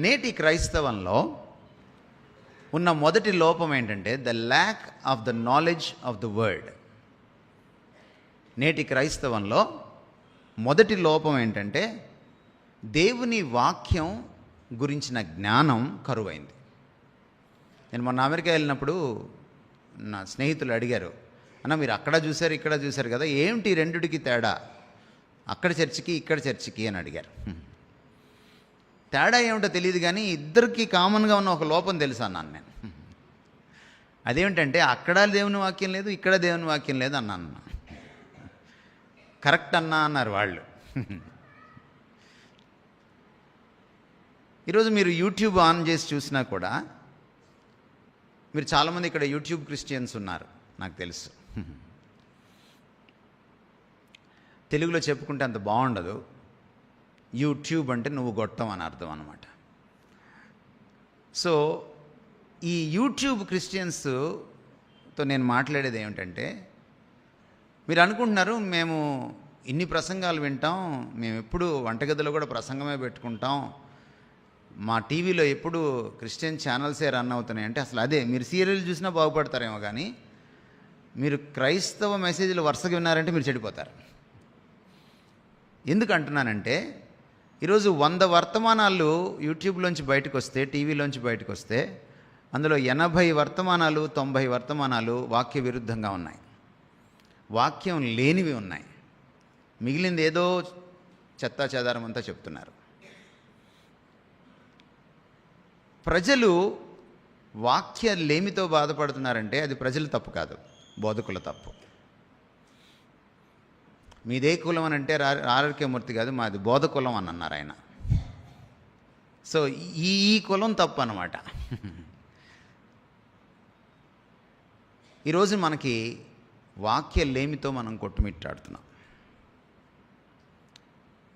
నేటి క్రైస్తవంలో ఉన్న మొదటి లోపం ఏంటంటే the lack of the knowledge of the word. నేటి క్రైస్తవంలో మొదటి లోపం ఏంటంటే దేవుని వాక్యం గురించిన జ్ఞానం కరువైంది. నేను మొన్న అమెరికా వెళ్ళినప్పుడు నా స్నేహితులు అడిగారు, అన్న మీరు అక్కడ చూశారు ఇక్కడ చూశారు కదా, ఏమిటి రెండిటికి తేడా, అక్కడ చర్చికి ఇక్కడ చర్చికి అని అడిగారు. తేడా ఏమిటో తెలియదు కానీ ఇద్దరికి కామన్గా ఉన్న ఒక లోపం తెలుసు అన్నాను నేను. అదేమిటంటే అక్కడ దేవుని వాక్యం లేదు, ఇక్కడ దేవుని వాక్యం లేదు అన్నాను. కరెక్ట్ అన్నా అన్నారు వాళ్ళు. ఈరోజు మీరు యూట్యూబ్ ఆన్ చేసి చూసినా కూడా మీరు చాలామంది ఇక్కడ యూట్యూబ్ క్రిస్టియన్స్ ఉన్నారు నాకు తెలుసు. తెలుగులో చెప్పుకుంటే అంత బాగుండదు. యూట్యూబ్ అంటే నువ్వు గొట్టం అని అర్థం అన్నమాట. సో ఈ యూట్యూబ్ క్రిస్టియన్స్తో నేను మాట్లాడేది ఏమిటంటే, మీరు అనుకుంటున్నారు మేము ఇన్ని ప్రసంగాలు వింటాం, మేము ఎప్పుడు వంటగదిలో కూడా ప్రసంగమే పెట్టుకుంటాం, మా టీవీలో ఎప్పుడు క్రిస్టియన్ ఛానల్సే రన్ అవుతున్నాయి అంటే, అసలు అదే మీరు సీరియల్ చూసినా బాగుపడతారేమో కానీ మీరు క్రైస్తవ మెసేజ్లు వరుసగా విన్నారంటే మీరు చెడిపోతారు. ఎందుకు అంటున్నానంటే, ఈరోజు 100 వర్తమానాలు యూట్యూబ్లోంచి బయటకు వస్తే, టీవీలోంచి బయటకు వస్తే అందులో 80 వర్తమానాలు 90 వర్తమానాలు వాక్య విరుద్ధంగా ఉన్నాయి, వాక్యం లేనివి ఉన్నాయి. మిగిలింది ఏదో చెత్తా చెదారం అంతా చెప్తున్నారు. ప్రజలు వాక్య లేమితో బాధపడుతున్నారంటే అది ప్రజలు తప్పు కాదు, బోధకుల తప్పు. మీదే కులం అని అంటే ఆర్కే మూర్తి కాదు, మాది బోధ కులం అని అన్నారు ఆయన. సో ఈ కులం తప్పు అన్నమాట. ఈరోజు మనకి వాక్య లేమితో మనం కొట్టుమిట్టాడుతున్నాం.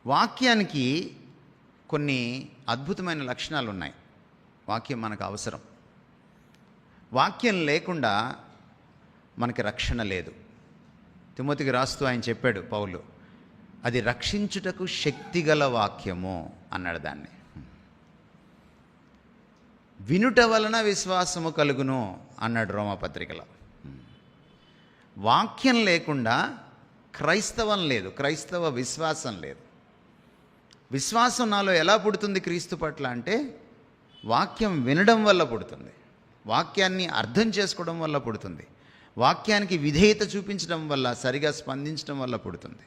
వాక్యానికి కొన్ని అద్భుతమైన లక్షణాలు ఉన్నాయి. వాక్యం మనకు అవసరం. వాక్యం లేకుండా మనకి రక్షణ లేదు. తిమోతికి రాస్తూ ఆయన చెప్పాడు పౌలు, అది రక్షించుటకు శక్తిగల వాక్యము అన్నాడు దాన్ని. వినుట వలన విశ్వాసము కలుగును అన్నాడు రోమాపత్రికలో. వాక్యం లేకుండా క్రైస్తవం లేదు, క్రైస్తవ విశ్వాసం లేదు. విశ్వాసం నాలో ఎలా పుడుతుంది క్రీస్తు పట్ల అంటే, వాక్యం వినడం వల్ల పుడుతుంది, వాక్యాన్ని అర్థం చేసుకోవడం వల్ల పుడుతుంది, వాక్యానికి విధేయత చూపించడం వల్ల, సరిగా స్పందించడం వల్ల పుడుతుంది.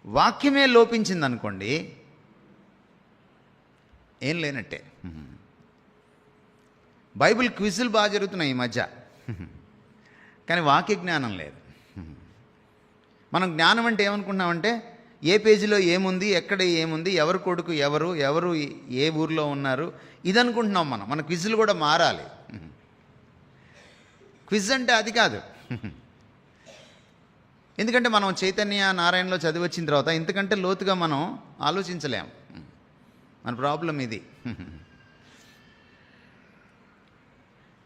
వాక్యమే లోపించిందనుకోండి ఏం లేనట్టే. బైబిల్ క్విజులు బాగా జరుగుతున్నాయి ఈ మధ్య, కానీ వాక్య జ్ఞానం లేదు. మనం జ్ఞానం అంటే ఏమనుకుంటున్నామంటే, ఏ పేజీలో ఏముంది, ఎక్కడ ఏముంది, ఎవరు కొడుకు ఎవరు, ఎవరు ఏ ఊర్లో ఉన్నారు, ఇది అనుకుంటున్నాం మనం. మన క్విజులు కూడా మారాలి. క్విజ్ అంటే అది కాదు. ఎందుకంటే మనం చైతన్య నారాయణలో చదివి వచ్చిన తర్వాత ఇంతకంటే లోతుగా మనం ఆలోచించలేం. మన ప్రాబ్లం ఇది.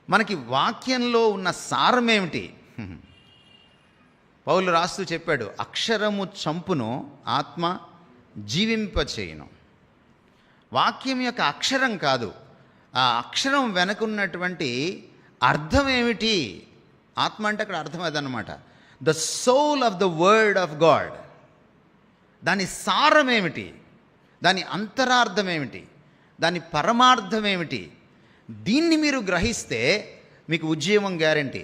మనకి వాక్యంలో ఉన్న సారం ఏమిటి? పౌలు రాస్తూ చెప్పాడు, అక్షరము చంపును, ఆత్మ జీవింపచేయును. వాక్యం యొక్క అక్షరం కాదు, ఆ అక్షరం వెనకున్నటువంటి అర్థం ఏమిటి? ఆత్మ అంటే అక్కడ అర్థం అదనమాట. The soul of the word of God. దాని సారం ఏమిటి, దాని అంతరార్థం ఏమిటి, దాని పరమార్థం ఏమిటి? దీన్ని మీరు గ్రహిస్తే మీకు ఉజ్జీవం గ్యారంటీ.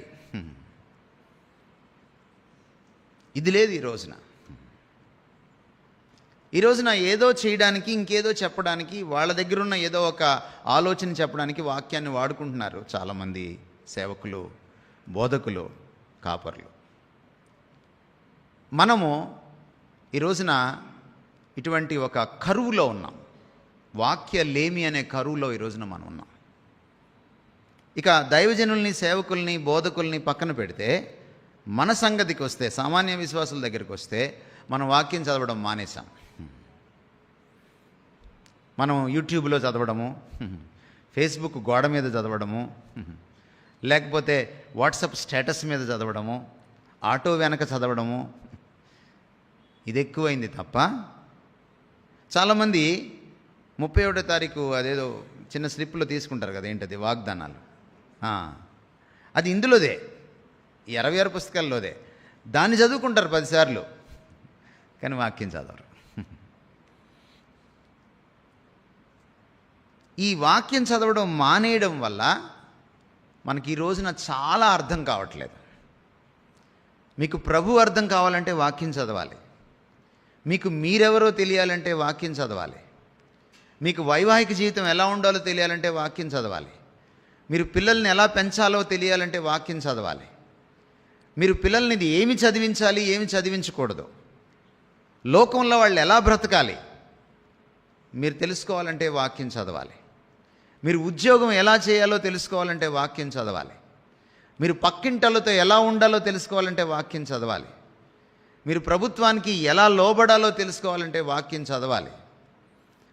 ఇది లేదు ఈ రోజున ఏదో చేయడానికి, ఇంకేదో చెప్పడానికి, వాళ్ళ దగ్గర ఉన్న ఏదో ఒక ఆలోచన చెప్పడానికి వాక్యాన్ని వాడుకుంటున్నారు చాలామంది సేవకులు, బోధకులు, కాపర్లు. మనము ఈ రోజున ఇటువంటి ఒక కరువులో ఉన్నాం. వాక్య లేమి అనే కరువులో ఈ రోజున మనం ఉన్నాం. ఇక దైవజనుల్ని, సేవకుల్ని, బోధకుల్ని పక్కన పెడితే మన సంగతికి వస్తే, సామాన్య విశ్వాసుల దగ్గరికి వస్తే మనం వాక్యం చదవడం మానేసాం. మనం యూట్యూబ్లో చదవడము, ఫేస్బుక్ గోడ మీద చదవడము, లేకపోతే వాట్సాప్ స్టేటస్ మీద చదవడము, ఆటో వెనక చదవడము, ఇది ఎక్కువైంది తప్ప చాలామంది 31వ తారీఖు అదేదో చిన్న స్లిప్లో తీసుకుంటారు కదా, ఏంటది వాగ్దానాలు, అది ఇందులోదే, ఈ 66 పుస్తకాల్లోదే. దాన్ని చదువుకుంటారు 10 సార్లు, కానీ వాక్యం చదవరు. ఈ వాక్యం చదవడం మానేయడం వల్ల మనకి ఈ రోజున చాలా అర్థం కావట్లేదు. మీకు ప్రభు అర్థం కావాలంటే వాక్యం చదవాలి. మీకు మీరెవరో తెలియాలంటే వాక్యం చదవాలి. మీకు వైవాహిక జీవితం ఎలా ఉండాలో తెలియాలంటే వాక్యం చదవాలి. మీరు పిల్లల్ని ఎలా పెంచాలో తెలియాలంటే వాక్యం చదవాలి. మీరు పిల్లల్ని ఏమి చదివించాలి, ఏమి చదివించకూడదు, లోకంలో వాళ్ళు ఎలా బ్రతకాలి మీరు తెలుసుకోవాలంటే వాక్యం చదవాలి. మీరు ఉద్యోగం ఎలా చేయాలో తెలుసుకోవాలంటే వాక్యం చదవాలి. మీరు పక్కింటలతో ఎలా ఉండాలో తెలుసుకోవాలంటే వాక్యం చదవాలి. మీరు ప్రభుత్వానికి ఎలా లోబడాలో తెలుసుకోవాలంటే వాక్యం చదవాలి.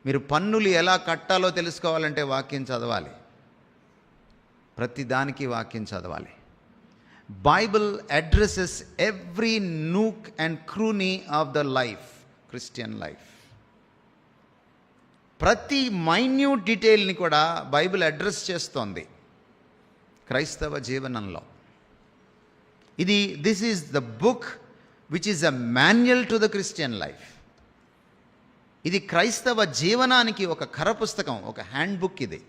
మీరు పన్నులు ఎలా కట్టాలో తెలుసుకోవాలంటే వాక్యం చదవాలి. ప్రతి దానికి వాక్యం చదవాలి. Bible addresses every nook and cranny of the life, Christian life. ప్రతి మైన్యూట్ డీటెయిల్ని కూడా బైబిల్ అడ్రస్ చేస్తోంది క్రైస్తవ జీవనంలో. This is the book which is a manual to the Christian life. ఇది క్రైస్తవ జీవనానికి ఒక కరపుస్తకం, ఒక హ్యాండ్ బుక్. ఇది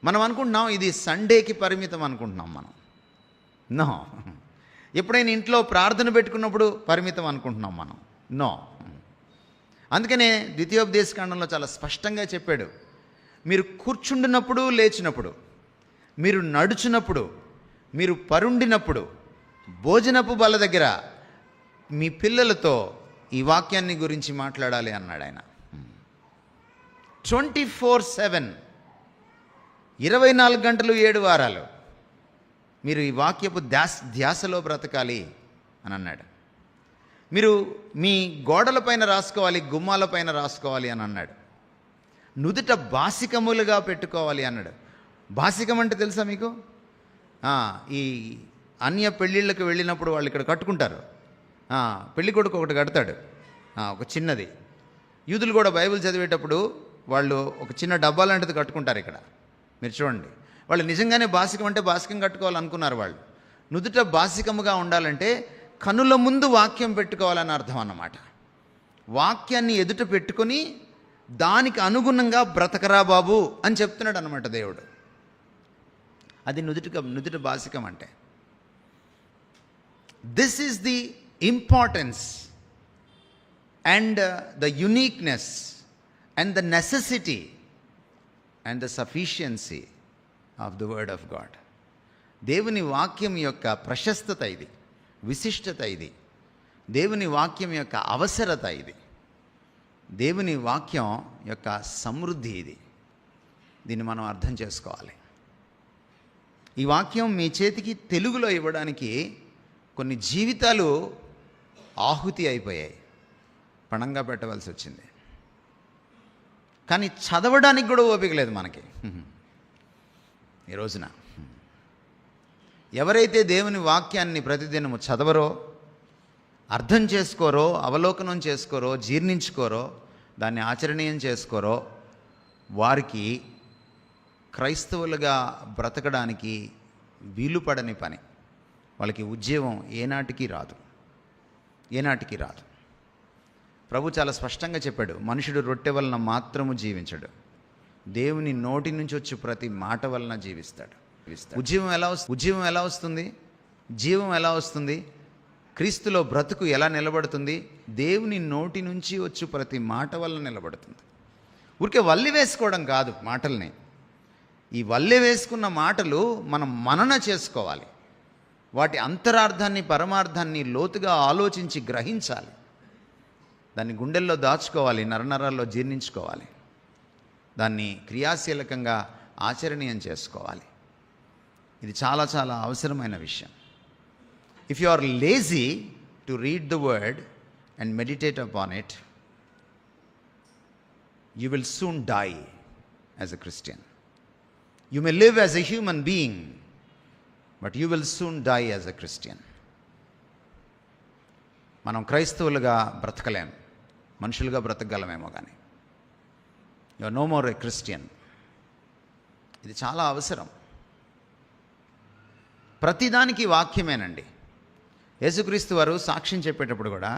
మనం అనుకుంటున్నాం ఇది సండేకి పరిమితం అనుకుంటున్నాం మనం. నో. ఎప్పుడైనా ఇంట్లో ప్రార్థన పెట్టుకున్నప్పుడు పరిమితం అనుకుంటున్నాం మనం. నో. అందుకనే ద్వితీయోపదేశకాండంలో చాలా స్పష్టంగా చెప్పాడు, మీరు కూర్చుండినప్పుడు, లేచినప్పుడు, మీరు నడుచున్నప్పుడు, మీరు పరుండినప్పుడు, భోజనపు బల్ల దగ్గర మీ పిల్లలతో ఈ వాక్యాన్ని గురించి మాట్లాడాలి అన్నాడు ఆయన. 24/7, 24 గంటలు 7 వారాలు మీరు ఈ వాక్యపు ధ్యాసలో బ్రతకాలి అని అన్నాడు. మీరు మీ గోడలపైన రాసుకోవాలి, గుమ్మాలపైన రాసుకోవాలి అని అన్నాడు. నుదుట బాసికములుగా పెట్టుకోవాలి అన్నాడు. బాసికం అంటే తెలుసా మీకు? ఈ అన్య పెళ్ళిళ్ళకి వెళ్ళినప్పుడు వాళ్ళు ఇక్కడ కట్టుకుంటారు. పెళ్లి కొడుకు ఒకటి కడతాడు, ఒక చిన్నది. యూదులు కూడా బైబిల్ చదివేటప్పుడు వాళ్ళు ఒక చిన్న డబ్బా లాంటిది కట్టుకుంటారు. ఇక్కడ మీరు చూడండి, వాళ్ళు నిజంగానే బాసికం అంటే బాసికం కట్టుకోవాలనుకున్నారు. వాళ్ళు నుదుట బాసికముగా ఉండాలంటే కనుల ముందు వాక్యం పెట్టుకోవాలని అర్థం అన్నమాట. వాక్యాన్ని ఎదుట పెట్టుకొని దానికి అనుగుణంగా బ్రతకరా బాబు అని చెప్తున్నాడు అన్నమాట దేవుడు. అది నుదుట బాసికం అంటే. This is the importance and the uniqueness and the necessity and the sufficiency of the word of God. దేవుని వాక్యం యొక్క ప్రశస్తత ఇది, విశిష్టత ఇది, దేవుని వాక్యం యొక్క అవసరత ఇది, దేవుని వాక్యం యొక్క సమృద్ధి ఇది. దీన్ని మనం అర్థం చేసుకోవాలి. ఈ వాక్యం మీ చేతికి తెలుగులో ఇవ్వడానికి కొన్ని జీవితాలు ఆహుతి అయిపోయాయి, పణంగా పెట్టవలసి వచ్చింది. కానీ చదవడానికి కూడా ఓపిక లేదు మనకి ఈ రోజున. ఎవరైతే దేవుని వాక్యాన్ని ప్రతిదినము చదవరో, అర్థం చేసుకోరో, అవలోకనం చేసుకోరో, జీర్ణించుకోరో, దాన్ని ఆచరణీయం చేసుకోరో, వారికి క్రైస్తవులుగా బ్రతకడానికి వీలుపడని పని. వాళ్ళకి ఉద్యోగం ఏనాటికి రాదు, ఏనాటికి రాదు. ప్రభు చాలా స్పష్టంగా చెప్పాడు, మనుషుడు రొట్టె వలన మాత్రము జీవించడు, దేవుని నోటి నుంచి వచ్చి ప్రతి మాట వలన జీవిస్తాడు. ఉద్యమం ఎలా వస్తుంది? జీవం ఎలా వస్తుంది? క్రీస్తులో బ్రతుకు ఎలా నిలబడుతుంది? దేవుని నోటి నుంచి వచ్చి ప్రతి మాట వల్ల నిలబడుతుంది. ఊరికే వల్లి వేసుకోవడం కాదు మాటల్ని. ఈ వల్లె వేసుకున్న మాటలు మనం మనన చేసుకోవాలి. వాటి అంతరార్థాన్ని, పరమార్థాన్ని లోతుగా ఆలోచించి గ్రహించాలి. దాన్ని గుండెల్లో దాచుకోవాలి, నరనరాల్లో జీర్ణించుకోవాలి, దాన్ని క్రియాశీలకంగా ఆచరణీయం చేసుకోవాలి. ఇది చాలా చాలా అవసరమైన విషయం. If you are lazy to read the word and meditate upon it, you will soon die as a Christian. You may live as a human being, but you will soon die as a Christian. మనం క్రైస్తవులుగా బ్రతకలేం, మనుషులుగా బ్రతకగలమేమో కానీ you are no more a Christian. ఇది చాలా అవసరం. ప్రతిదానికి వాక్యమేనండి. యేసుక్రీస్తు వారు సాక్ష్యం చెప్పేటప్పుడు కూడా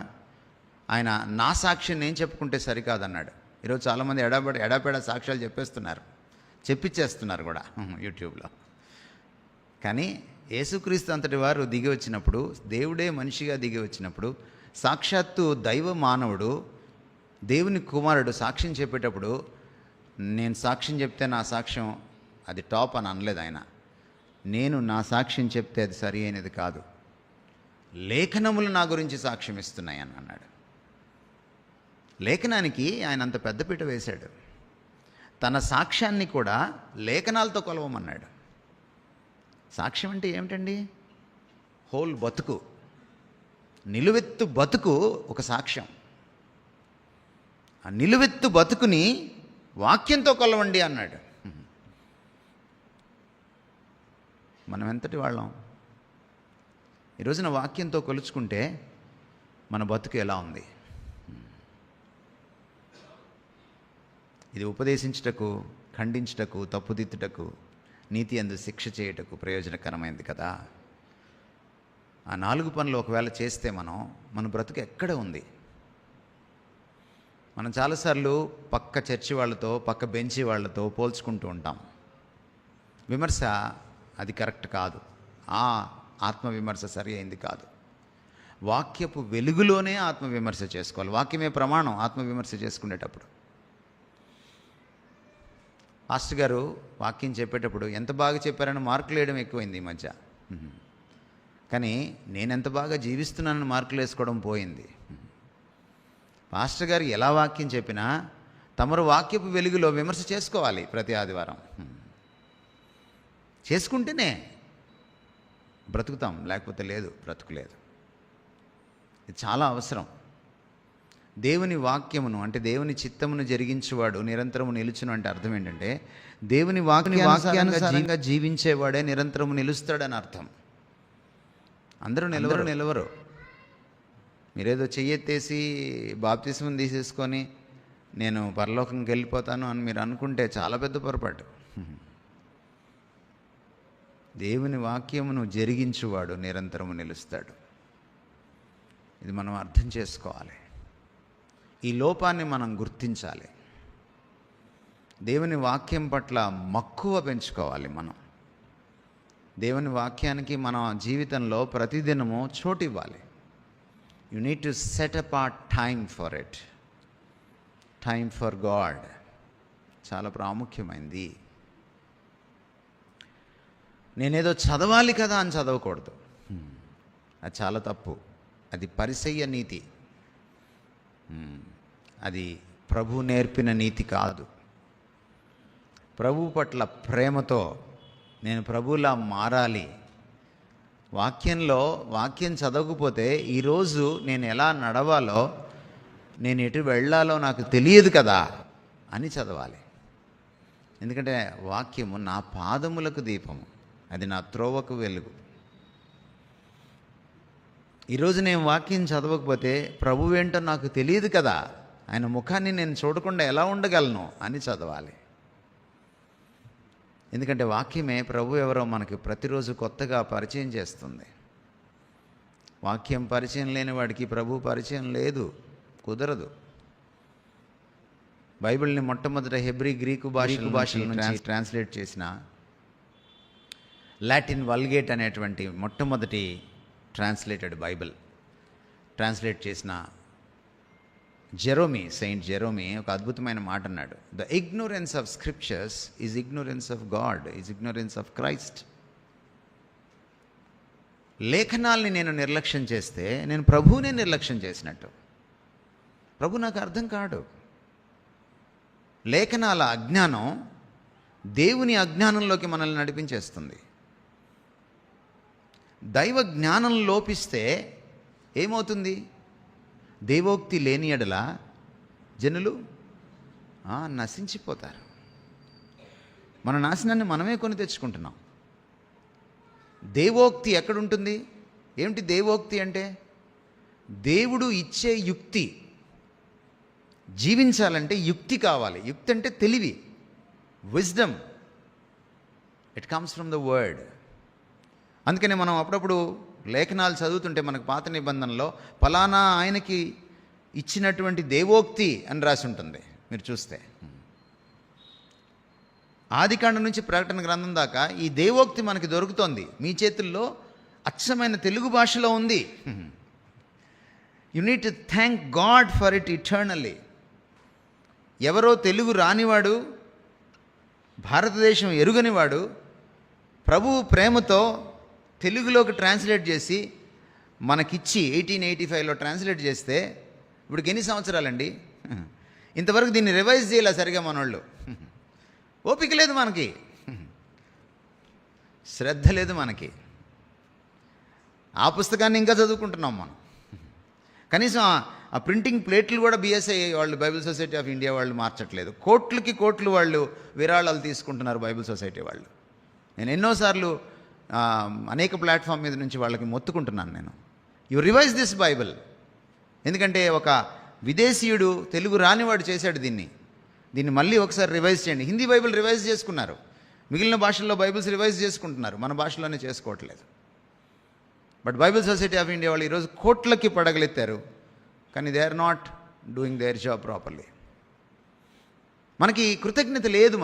ఆయన నా సాక్ష్యం నేను చెప్పుకుంటే సరికాదన్నాడు. ఈరోజు చాలామంది ఎడాపెడా సాక్ష్యాలు చెప్పించేస్తున్నారు కూడా యూట్యూబ్లో. కానీ యేసుక్రీస్తు అంతటి వారు దిగి వచ్చినప్పుడు, దేవుడే మనిషిగా దిగి వచ్చినప్పుడు, సాక్షాత్తు దైవ మానవుడు దేవుని కుమారుడు సాక్ష్యం చెప్పేటప్పుడు నేను సాక్ష్యం చెప్తే నా సాక్ష్యం అది టాప్ అని అనలేదు ఆయన. నేను నా సాక్ష్యం చెప్తే అది సరి అయినది కాదు, లేఖనములు నా గురించి సాక్ష్యం ఇస్తున్నాయి అని అన్నాడు. లేఖనానికి ఆయన అంత పెద్దపీట వేశాడు. తన సాక్ష్యాన్ని కూడా లేఖనాలతో కొలవమన్నాడు. సాక్ష్యం అంటే ఏమిటండి? హోల్ బతుకు, నిలువెత్తు బతుకు ఒక సాక్ష్యం. ఆ నిలువెత్తు బతుకుని వాక్యంతో కొలవండి అన్నాడు. మనం ఎంతటి వాళ్ళం? ఈ రోజున వాక్యంతో కొలుచుకుంటే మన బతుకు ఎలా ఉంది? ఇది ఉపదేశించుటకు, ఖండించుటకు, తప్పుదిద్దుటకు, నీతి యందు శిక్ష చేయుటకు ప్రయోజనకరమైంది కదా. ఆ 4 పనులు ఒకవేళ చేస్తే మన బ్రతుకు ఎక్కడ ఉంది? మనం చాలాసార్లు పక్క చర్చి వాళ్ళతో, పక్క బెంచి వాళ్ళతో పోల్చుకుంటూ ఉంటాం. విమర్శ అది కరెక్ట్ కాదు. ఆ ఆత్మవిమర్శ సరి అయింది కాదు. వాక్యపు వెలుగులోనే ఆత్మవిమర్శ చేసుకోవాలి. వాక్యమే ప్రమాణం ఆత్మవిమర్శ చేసుకునేటప్పుడు. పాస్టర్ గారు వాక్యం చెప్పేటప్పుడు ఎంత బాగా చెప్పారని మార్కులు వేయడం ఎక్కువైంది ఈ మధ్య. కానీ నేను ఎంత బాగా జీవిస్తున్నానని మార్కులు వేసుకోవడం పోయింది. పాస్టర్ గారు ఎలా వాక్యం చెప్పినా తమరు వాక్యపు వెలుగులో విమర్శ చేసుకోవాలి ప్రతి ఆదివారం. చేసుకుంటేనే బ్రతుకుతాం, లేకపోతే లేదు, బ్రతుకులేదు. ఇది చాలా అవసరం. దేవుని వాక్యమును అంటే దేవుని చిత్తమును జరిగించేవాడు నిరంతరము నిలుచును అంటే అర్థం ఏంటంటే దేవుని వాక్యానుసారంగా జీవించేవాడే నిరంతరము నిలుస్తాడని అర్థం. అందరూ నిలవరు. మీరేదో చెయ్యెత్తేసి బాప్తిస్మం తీసేసుకొని నేను పరలోకంకి వెళ్ళిపోతాను అని మీరు అనుకుంటే చాలా పెద్ద పొరపాటు. దేవుని వాక్యమును జరిగించువాడు నిరంతరము నిలుస్తాడు. ఇది మనం అర్థం చేసుకోవాలి. ఈ లోపాన్ని మనం గుర్తించాలి. దేవుని వాక్యం పట్ల మక్కువ పెంచుకోవాలి. దేవుని వాక్యానికి మన జీవితంలో ప్రతిదినము చోటు ఇవ్వాలి. You need to set apart time for it. Time for God చాలా ప్రాముఖ్యమైంది. నేనేదో చదవాలి కదా అని చదవకూడదు. అది చాలా తప్పు. అది పరిసయ్య నీతి. అది ప్రభు నేర్పిన నీతి కాదు. ప్రభు పట్ల ప్రేమతో నేను ప్రభువులా మారాలి. వాక్యం చదవకపోతే ఈరోజు నేను ఎలా నడవాలో, నేను ఎటు వెళ్ళాలో నాకు తెలియదు కదా అని చదవాలి. ఎందుకంటే వాక్యము నా పాదములకు దీపము, అది నా త్రోవకు వెలుగు. ఈరోజు నేను వాక్యం చదవకపోతే ప్రభువేంటో నాకు తెలియదు కదా, ఆయన ముఖాన్ని నేను చూడకుండా ఎలా ఉండగలను అని చదవాలి. ఎందుకంటే వాక్యమే ప్రభు ఎవరో మనకి ప్రతిరోజు కొత్తగా పరిచయం చేస్తుంది. వాక్యం పరిచయం లేని వాడికి ప్రభు పరిచయం లేదు, కుదరదు. బైబిల్ని మొట్టమొదట హెబ్రీ గ్రీకు భాషల నుంచి ట్రాన్స్లేట్ చేసిన లాటిన్ వల్గేట్ అనేటువంటి మొట్టమొదటి ట్రాన్స్లేటెడ్ బైబిల్ ట్రాన్స్లేట్ చేసిన సెయింట్ జెరోమీ ఒక అద్భుతమైన మాట అన్నాడు. The ignorance of scriptures is ignorance of God, is ignorance of Christ. లేఖనాల్ని నేను నిర్లక్ష్యం చేస్తే నేను ప్రభువునే నిర్లక్ష్యం చేసినట్టు. ప్రభు నాకు అర్థం కాడు. లేఖనాల అజ్ఞానం దేవుని అజ్ఞానంలోకి మనల్ని నడిపించేస్తుంది. దైవ జ్ఞానం లోపిస్తే ఏమవుతుంది? దేవోక్తి లేని ఎడల జనులు నశించిపోతారు. మన నాశనాన్ని మనమే కొని తెచ్చుకుంటున్నాం. దేవోక్తి ఎక్కడుంటుంది? ఏమిటి దేవోక్తి అంటే? దేవుడు ఇచ్చే యుక్తి. జీవించాలంటే యుక్తి కావాలి. యుక్తి అంటే తెలివి, wisdom. It comes from the word. అందుకనే మనం అప్పుడప్పుడు లేఖనాలు చదువుతుంటే మనకు పాత నిబంధనలో ఫలానా ఆయనకి ఇచ్చినటువంటి దేవోక్తి అని రాసి ఉంటుంది. మీరు చూస్తే ఆదికాండం నుంచి ప్రకటన గ్రంథం దాకా ఈ దేవోక్తి మనకి దొరుకుతోంది. మీ చేతుల్లో అచ్చమైన తెలుగు భాషలో ఉంది. You need to thank God for it eternally. ఎవరో తెలుగు రానివాడు, భారతదేశం ఎరుగనివాడు ప్రభువు ప్రేమతో తెలుగులోకి ట్రాన్స్లేట్ చేసి మనకిచ్చి 1885లో ట్రాన్స్లేట్ చేస్తే ఇప్పటికి ఎన్ని సంవత్సరాలండి? ఇంతవరకు దీన్ని రివైజ్ చేయాల సరిగా మనోళ్ళు. ఓపిక లేదు మనకి, శ్రద్ధ లేదు మనకి. ఆ పుస్తకాన్ని ఇంకా చదువుకుంటున్నాం మనం. కనీసం ఆ ప్రింటింగ్ ప్లేట్లు కూడా బిఎస్ఐ వాళ్ళు, బైబిల్ సొసైటీ ఆఫ్ ఇండియా వాళ్ళు మార్చట్లేదు. కోట్లకి కోట్లు వాళ్ళు విరాళాలు తీసుకుంటున్నారు బైబిల్ సొసైటీ వాళ్ళు. నేను ఎన్నోసార్లు అనేక ప్లాట్ఫామ్ మీద నుంచి వాళ్ళకి మొత్తుకుంటున్నాను నేను, యు రివైజ్ దిస్ బైబిల్. ఎందుకంటే ఒక విదేశీయుడు తెలుగు రానివాడు చేశాడు దీన్ని మళ్ళీ ఒకసారి రివైజ్ చేయండి. హిందీ బైబిల్ రివైజ్ చేసుకున్నారు, మిగిలిన భాషల్లో బైబిల్స్ రివైజ్ చేసుకుంటున్నారు, మన భాషలోనే చేసుకోవట్లేదు. But Bible society of India వాళ్ళు ఈరోజు కోట్లకి పడగలెత్తారు, కానీ they are not doing their job properly. మనకి కృతజ్ఞత లేదు,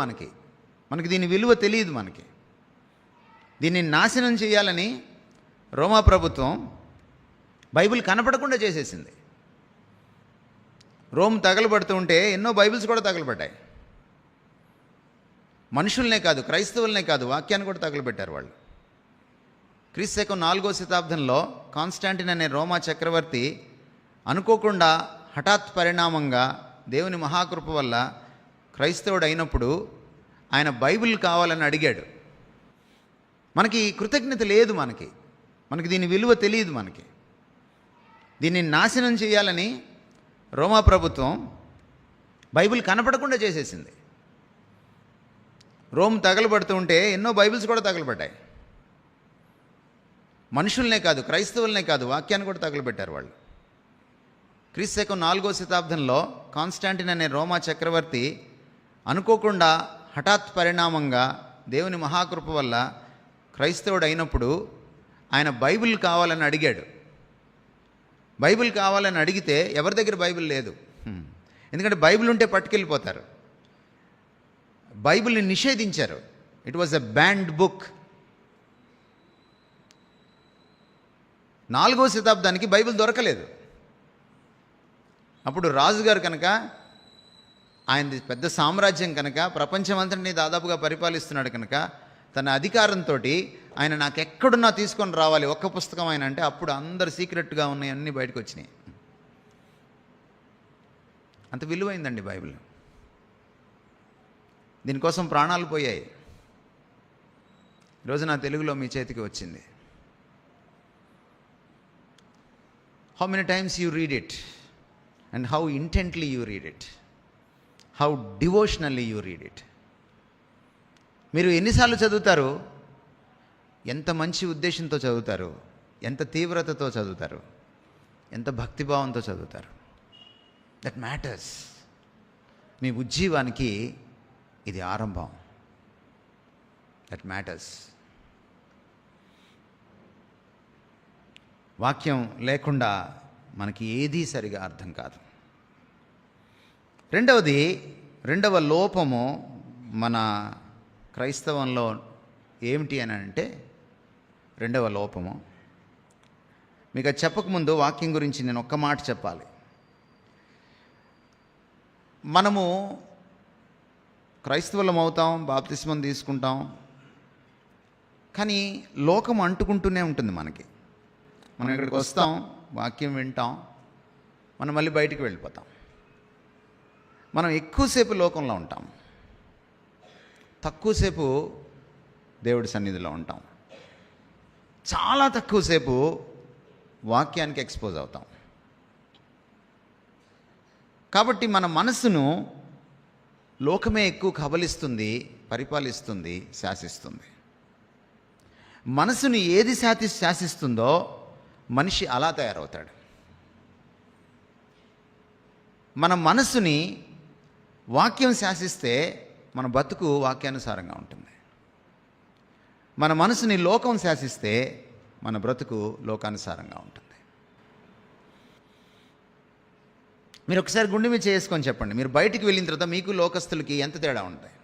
మనకి దీని విలువ తెలియదు. దీన్ని నాశనం చేయాలని రోమా ప్రభుత్వం బైబిల్ కనపడకుండా చేసేసింది. రోమ్ తగలబడుతూ ఉంటే ఎన్నో బైబిల్స్ కూడా తగలబడ్డాయి. మనుషుల్నే కాదు, క్రైస్తవులనే కాదు, వాక్యాన్ని కూడా తగలబెట్టారు వాళ్ళు. క్రీస్తు 4వ శతాబ్దంలో కాన్స్టాంటిన్ అనే రోమా చక్రవర్తి అనుకోకుండా హఠాత్ పరిణామంగా దేవుని మహాకృప వల్ల క్రైస్తవుడు అయినప్పుడు ఆయన బైబిల్ కావాలని అడిగాడు. మనకి కృతజ్ఞత లేదు, మనకి దీని విలువ తెలియదు. దీన్ని నాశనం చేయాలని రోమా ప్రభుత్వం బైబిల్ కనపడకుండా చేసేసింది. రోమ్ తగలబడుతూ ఉంటే ఎన్నో బైబిల్స్ కూడా తగలబడ్డాయి. మనుషుల్నే కాదు, క్రైస్తవులనే కాదు, వాక్యాన్ని కూడా తగలబెట్టారు వాళ్ళు. క్రీస్తు 4వ శతాబ్దంలో కాన్స్టాంటిన్ అనే రోమా చక్రవర్తి అనుకోకుండా హఠాత్ పరిణామంగా దేవుని మహాకృప వల్ల క్రైస్తవుడు అయినప్పుడు ఆయన బైబిల్ కావాలని అడిగాడు. బైబిల్ కావాలని అడిగితే ఎవరి దగ్గర బైబిల్ లేదు. ఎందుకంటే బైబిల్ ఉంటే పట్టుకెళ్ళిపోతారు. బైబిల్ని నిషేధించారు. It was a banned book. 4వ శతాబ్దానికి బైబిల్ దొరకలేదు. అప్పుడు రాజుగారు కనుక, ఆయనది పెద్ద సామ్రాజ్యం కనుక, ప్రపంచమంతటిని దాదాపుగా పరిపాలిస్తున్నాడు కనుక, తన అధికారంతో ఆయన నాకు ఎక్కడున్నా తీసుకొని రావాలి ఒక్క పుస్తకం ఆయన అంటే, అప్పుడు అందరు సీక్రెట్గా ఉన్నాయి అన్నీ బయటకు వచ్చినాయి. అంత విలువైందండి బైబిల్. దీనికోసం ప్రాణాలు పోయాయి. ఈరోజు నా తెలుగులో మీ చేతికి వచ్చింది. How many times you read it and how intently you read it, how devotionally you read it. మీరు ఎన్నిసార్లు చదువుతారు, ఎంత మంచి ఉద్దేశంతో చదువుతారు, ఎంత తీవ్రతతో చదువుతారు, ఎంత భక్తిభావంతో చదువుతారు. That matters. మీ ఉజ్జీవానికి ఇది ఆరంభం. That matters. వాక్యం లేకుండా మనకి ఏదీ సరిగా అర్థం కాదు. రెండవ లోపము మన క్రైస్తవంలో ఏమిటి అని అంటే, రెండవ లోపము, మీకు అది చెప్పకముందు వాక్యం గురించి నేను ఒక్క మాట చెప్పాలి. మనము క్రైస్తవులం అవుతాం, బాప్తిస్మం తీసుకుంటాం, కానీ లోకం అంటుకుంటూనే ఉంటుంది మనకి. మనం ఇక్కడికి వస్తాం, వాక్యం వింటాం, మనం మళ్ళీ బయటికి వెళ్ళిపోతాం. మనం ఎక్కువసేపు లోకంలో ఉంటాం, తక్కువసేపు దేవుడి సన్నిధిలో ఉంటాం, చాలా తక్కువసేపు వాక్యానికి ఎక్స్పోజ్ అవుతాం. కాబట్టి మన మనసును లోకమే ఎక్కువ కబలిస్తుంది, పరిపాలిస్తుంది, శాసిస్తుంది. మనసుని ఏది శాసిస్తుందో మనిషి అలా తయారవుతాడు. మన మనసుని వాక్యం శాసిస్తే మన బతుకు వాక్యానుసారంగా ఉంటుంది. మన మనసుని లోకం శాసిస్తే మన బ్రతుకు లోకానుసారంగా ఉంటుంది. మీరు ఒకసారి గుండె మీద చేసుకొని చెప్పండి, మీరు బయటికి వెళ్ళిన తర్వాత మీకు లోకస్తులకి ఎంత తేడా ఉంటాయి?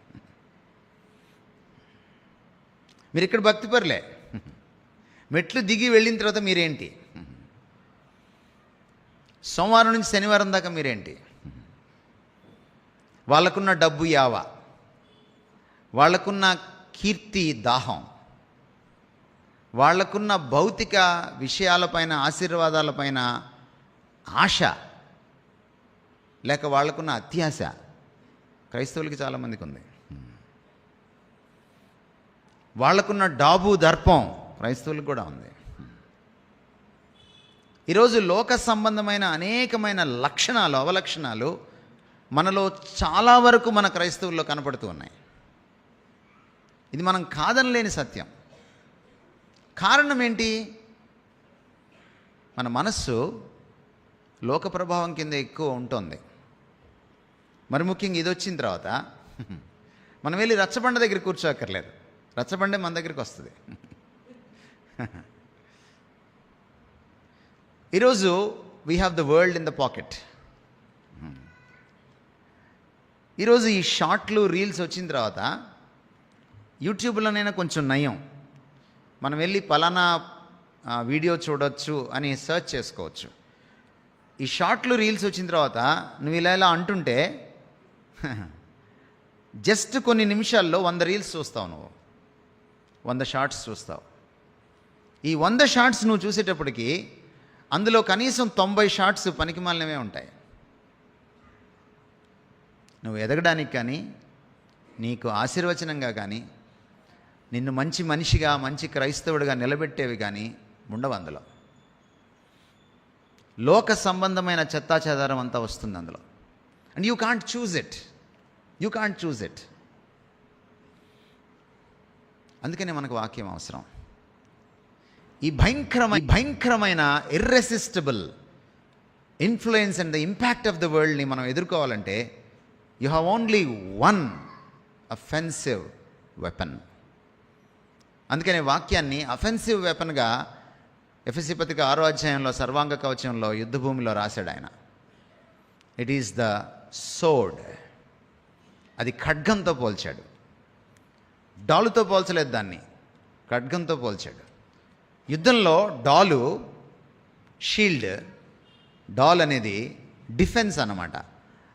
మీరు ఇక్కడ భక్తిపరులే, మెట్లు దిగి వెళ్ళిన తర్వాత మీరేంటి? సోమవారం నుంచి శనివారం దాకా మీరేంటి? వాళ్ళకున్న డబ్బు యావ, వాళ్ళకున్న కీర్తి దాహం, వాళ్ళకున్న భౌతిక విషయాలపైన ఆశీర్వాదాలపైన ఆశ, లేక వాళ్ళకున్న అత్యాశ క్రైస్తవులకి చాలామందికి ఉంది. వాళ్ళకున్న డాబు దర్పం క్రైస్తవులకు కూడా ఉంది. ఈరోజు లోక సంబంధమైన అనేకమైన లక్షణాలు, అవలక్షణాలు మనలో చాలా వరకు మన క్రైస్తవుల్లో కనపడుతూ ఉన్నాయి. ఇది మనం కాదనలేని సత్యం. కారణం ఏంటి? మన మనస్సు లోక ప్రభావం కింద ఎక్కువ ఉంటుంది. మరి ముఖ్యంగా ఇది వచ్చిన తర్వాత మనం వెళ్ళి రచ్చబండ దగ్గర కూర్చోక్కర్లేదు, రచ్చబండే మన దగ్గరికి వస్తుంది. ఈరోజు we have the world in the pocket. ఈరోజు ఈ షార్ట్లు, రీల్స్ వచ్చిన తర్వాత యూట్యూబ్లోనైనా కొంచెం నయం, మనం వెళ్ళి పలానా వీడియో చూడొచ్చు అని సెర్చ్ చేసుకోవచ్చు. ఈ షార్ట్లు, రీల్స్ వచ్చిన తర్వాత నువ్వు ఇలా అంటుంటే జస్ట్ కొన్ని నిమిషాల్లో 100 రీల్స్ చూస్తావు, నువ్వు 100 షార్ట్స్ చూస్తావు. ఈ 100 షార్ట్స్ నువ్వు చూసేటప్పటికి అందులో కనీసం 90 షార్ట్స్ పనికిమాలినవే ఉంటాయి. నువ్వు ఎదగడానికి కానీ, నీకు ఆశీర్వచనంగా కానీ, నిన్ను మంచి మనిషిగా, మంచి క్రైస్తవుడిగా నిలబెట్టేవి కానీ ఉండవు అందులో. లోక సంబంధమైన చెత్తా చెదారం అంతా వస్తుంది అందులో. And you can't choose it. అందుకనే మనకు వాక్యం అవసరం. ఈ భయంకరమైన irresistible influence and the impact of the వరల్డ్ని మనం ఎదుర్కోవాలంటే you have only one offensive weapon. అందుకనే వాక్యాన్ని అఫెన్సివ్ వెపన్గా ఎఫెసీ పత్రిక 6వ అధ్యాయంలో సర్వాంగ కవచంలో యుద్ధభూమిలో రాశాడు ఆయన. It is the సోడ్. అది ఖడ్గంతో పోల్చాడు, డాలుతో పోల్చలేదు, దాన్ని ఖడ్గంతో పోల్చాడు. యుద్ధంలో డాలు షీల్డ్, డాల్ అనేది డిఫెన్స్ అన్నమాట.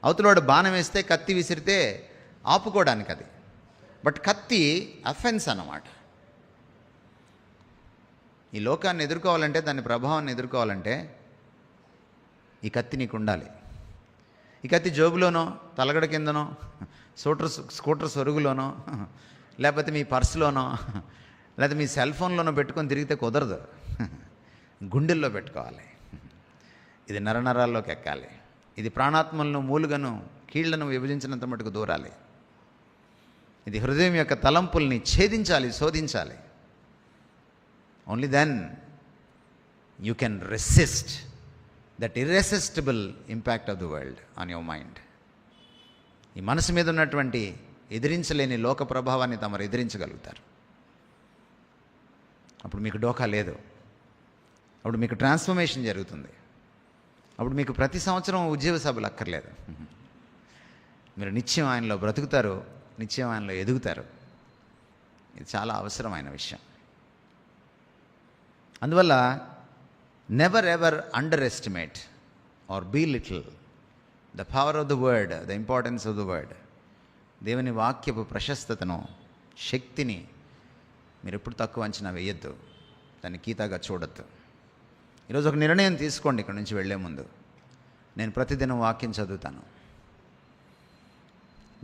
అవతలవాడు బాణం వేస్తే, కత్తి విసిరితే ఆపుకోవడానికి అది. బట్ కత్తి అఫెన్స్ అన్నమాట. ఈ లోకాన్ని ఎదుర్కోవాలంటే, దాని ప్రభావాన్ని ఎదుర్కోవాలంటే ఈ కత్తి నీకు ఉండాలి. ఈ కత్తి జోబులోనో, తలగడ కిందనో, స్కూటర్ సొరుగులోనో, లేకపోతే మీ పర్సులోనో, లేకపోతే మీ సెల్ ఫోన్లోనో పెట్టుకొని తిరిగితే కుదరదు. గుండెల్లో పెట్టుకోవాలి. ఇది నరనరాల్లోకి ఎక్కాలి. ఇది ప్రాణాత్మలను, మూలుగను, కీళ్లను విభజించినంత మటుకు దూరాలి. ఇది హృదయం యొక్క తలంపుల్ని ఛేదించాలి, శోధించాలి. Only then you can resist that irresistible impact of the world on your mind. ఈ మనసు మీద ఉన్నటువంటి ఎదిరించలేని లోక ప్రభావాన్ని తమరు ఎదిరించగలుగుతారు. అప్పుడు మీకు డోకా లేదు. అప్పుడు మీకు ట్రాన్స్ఫర్మేషన్ జరుగుతుంది. అప్పుడు మీకు ప్రతి సంవత్సరం ఉద్యోగ సభలు అక్కర్లేదు. మీరు నిత్యం ఆయనలో బ్రతుకుతారు, నిత్యం ఆయనలో ఎదుగుతారు. ఇది చాలా అవసరమైన విషయం. అందువల్ల never ever underestimate or belittle the power of the word, the importance of the word. దేవుని వాక్యపు ప్రశస్తతను, శక్తిని మీరు ఎప్పుడు తక్కువ అంచనా వేయొద్దు, దాన్ని కీతాగా చూడొద్దు. ఈరోజు ఒక నిర్ణయం తీసుకోండి. ఇక్కడ నుంచి వెళ్ళే ముందు, నేను ప్రతిదినం వాక్యం చదువుతాను,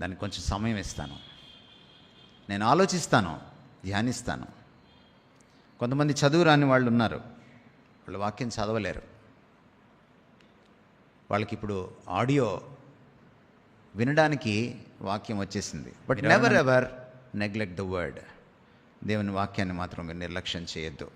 దానికి కొంచెం సమయం ఇస్తాను, నేను ఆలోచిస్తాను, ధ్యానిస్తాను. కొంతమంది చదువు రాని వాళ్ళు ఉన్నారు, వాళ్ళు వాక్యం చదవలేరు. వాళ్ళకి ఇప్పుడు ఆడియో వినడానికి వాక్యం వచ్చేసింది. But never ever neglect the word. దేవుని వాక్యాన్ని మాత్రం మీరు నిర్లక్ష్యం చేయొద్దు.